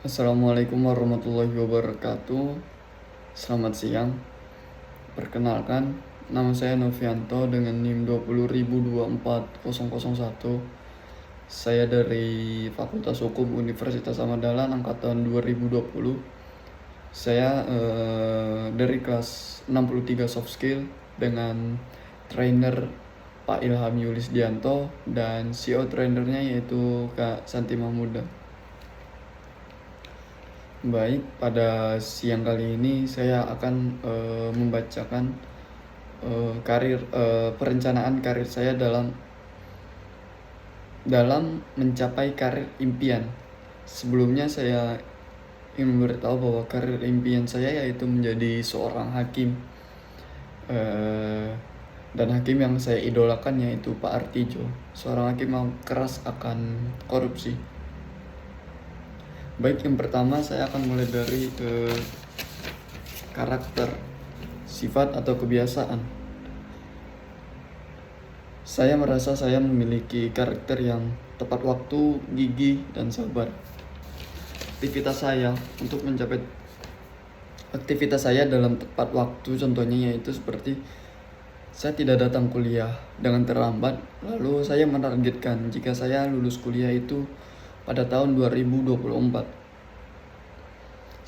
Assalamualaikum warahmatullahi wabarakatuh. Selamat siang. Perkenalkan, nama saya Novianto dengan NIM 20.024.001. Saya dari Fakultas Hukum Universitas Ahmad Dahlan angkatan 2020. Saya dari kelas 63 soft skill dengan trainer Pak Ilham Yulis Dianto dan CEO trainernya yaitu Kak Santi Mahmuda. Baik, pada siang kali ini saya akan membacakan perencanaan karir saya dalam mencapai karir impian. Sebelumnya saya ingin memberitahu bahwa karir impian saya yaitu menjadi seorang hakim, dan hakim yang saya idolakan yaitu Pak Artijo, seorang hakim yang keras akan korupsi. Baik, yang pertama saya akan mulai dari karakter, sifat atau kebiasaan. Saya merasa saya memiliki karakter yang tepat waktu, gigih, dan sabar. Aktivitas saya dalam tepat waktu contohnya yaitu seperti saya tidak datang kuliah dengan terlambat, lalu saya menargetkan jika saya lulus kuliah itu pada tahun 2024.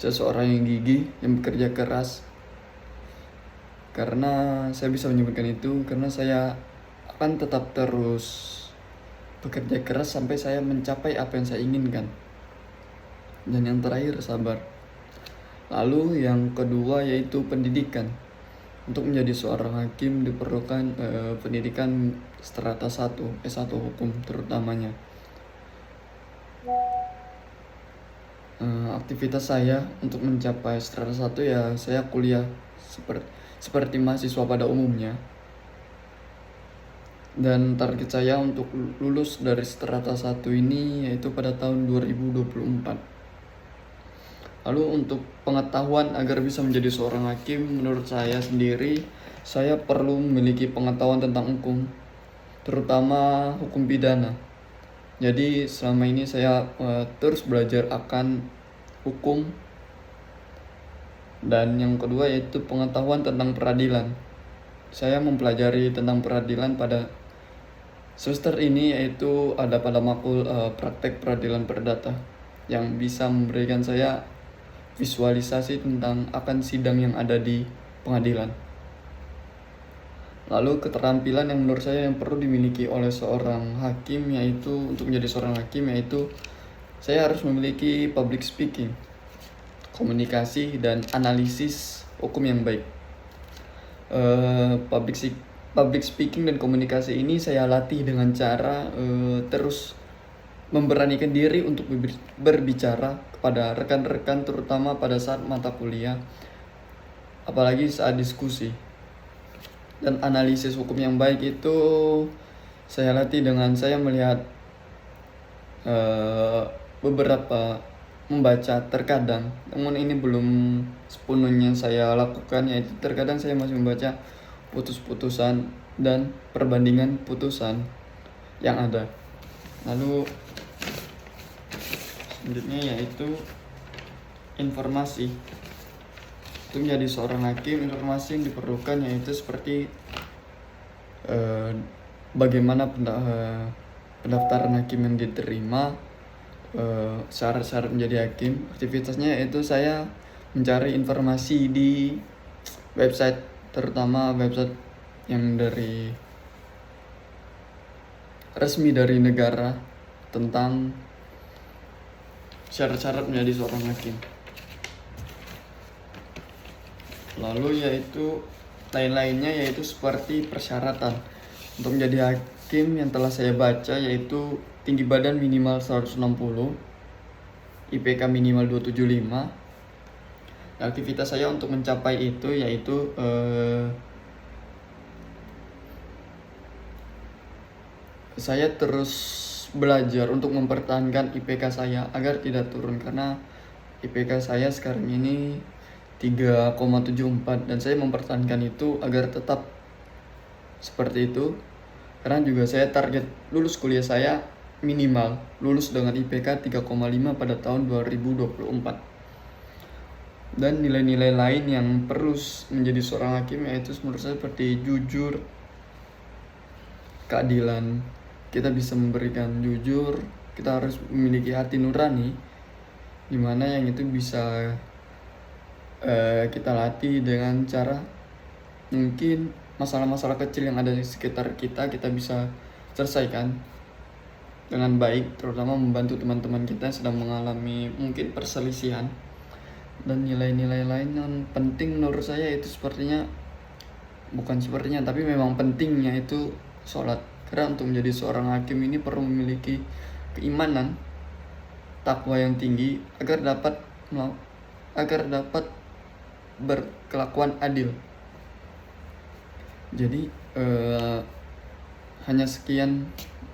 Seseorang yang gigih, yang bekerja keras. Karena saya bisa menyebutkan itu karena saya akan tetap terus bekerja keras sampai saya mencapai apa yang saya inginkan. Dan yang terakhir, sabar. Lalu yang kedua yaitu pendidikan. Untuk menjadi seorang hakim diperlukan pendidikan strata 1, S1 hukum terutamanya. Aktivitas saya untuk mencapai strata 1 ya saya kuliah seperti mahasiswa pada umumnya. Dan target saya untuk lulus dari strata 1 ini yaitu pada tahun 2024. Lalu untuk pengetahuan agar bisa menjadi seorang hakim, menurut saya sendiri, saya perlu memiliki pengetahuan tentang hukum, terutama hukum pidana. Jadi selama ini saya terus belajar akan hukum. Dan yang kedua yaitu pengetahuan tentang peradilan. Saya mempelajari tentang peradilan pada semester ini, yaitu ada pada makul praktek peradilan perdata yang bisa memberikan saya visualisasi tentang akan sidang yang ada di pengadilan. Lalu keterampilan yang menurut saya yang perlu dimiliki oleh seorang hakim yaitu untuk menjadi seorang hakim yaitu saya harus memiliki public speaking, komunikasi dan analisis hukum yang baik. Public speaking dan komunikasi ini saya latih dengan cara terus memberanikan diri untuk berbicara kepada rekan-rekan, terutama pada saat mata kuliah, apalagi saat diskusi. Dan analisis hukum yang baik itu saya latih dengan saya melihat beberapa membaca terkadang, namun ini belum sepenuhnya saya lakukan, yaitu terkadang saya masih membaca putus-putusan dan perbandingan putusan yang ada. Lalu selanjutnya yaitu informasi. Untuk menjadi seorang hakim, informasi yang diperlukan yaitu seperti bagaimana pendaftaran hakim yang diterima, syarat-syarat menjadi hakim. Aktivitasnya yaitu saya mencari informasi di website, terutama website yang resmi dari negara tentang syarat-syarat menjadi seorang hakim. Lalu yaitu lain-lainnya yaitu seperti persyaratan untuk menjadi hakim yang telah saya baca, yaitu tinggi badan minimal 160, IPK minimal 275. Aktivitas saya untuk mencapai itu yaitu saya terus belajar untuk mempertahankan IPK saya agar tidak turun, karena IPK saya sekarang ini 3,74 dan saya mempertahankan itu agar tetap seperti itu. Karena juga saya target lulus kuliah saya minimal lulus dengan IPK 3,5 pada tahun 2024. Dan nilai-nilai lain yang perlu menjadi seorang hakim yaitu menurut saya seperti jujur, keadilan. Kita bisa memberikan jujur, kita harus memiliki hati nurani, dimana yang itu bisa kita latih dengan cara mungkin masalah-masalah kecil yang ada di sekitar kita bisa selesaikan dengan baik, terutama membantu teman-teman kita yang sedang mengalami mungkin perselisihan. Dan nilai-nilai lain yang penting menurut saya itu tapi memang pentingnya itu sholat. Karena untuk menjadi seorang hakim ini perlu memiliki keimanan, takwa yang tinggi agar dapat berkelakuan adil. Jadi hanya sekian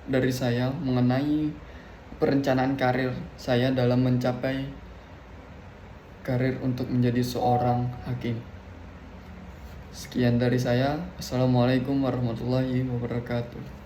dari saya mengenai perencanaan karir saya dalam mencapai karir untuk menjadi seorang hakim. Sekian dari saya. Assalamualaikum warahmatullahi wabarakatuh.